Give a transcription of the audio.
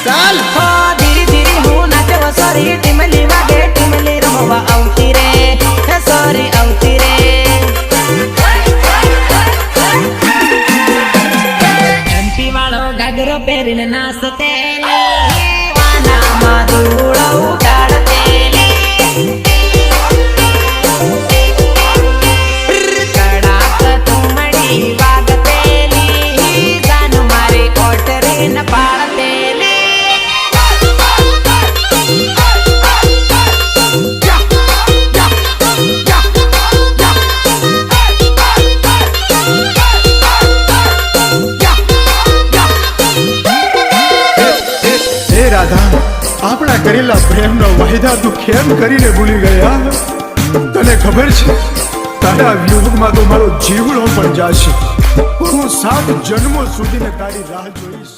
ચાલ હો ધીરે ધીરે હું નાચવ સોરી ટીમલી વાગે ટીમલી રમવા આવતી રે હે સોરી આવતી રે એમપી વાળો ગાગરો પહેરીને નાચતે વાનામાં ધૂળો ઉડાડતેલી કડાક તુમડી વાગતેલી જાન મારી ઓટરી ન પાડતેલી રાધા આપણા કરેલા પ્રેમનો વાયદા તું કેમ કરીને ભૂલી ગયા? તને ખબર છે તારા વિયોગમાં તો મારો જીવડો પણ જાશે. હું 7 જન્મો સુધીને તારી રાહ જોઈશ.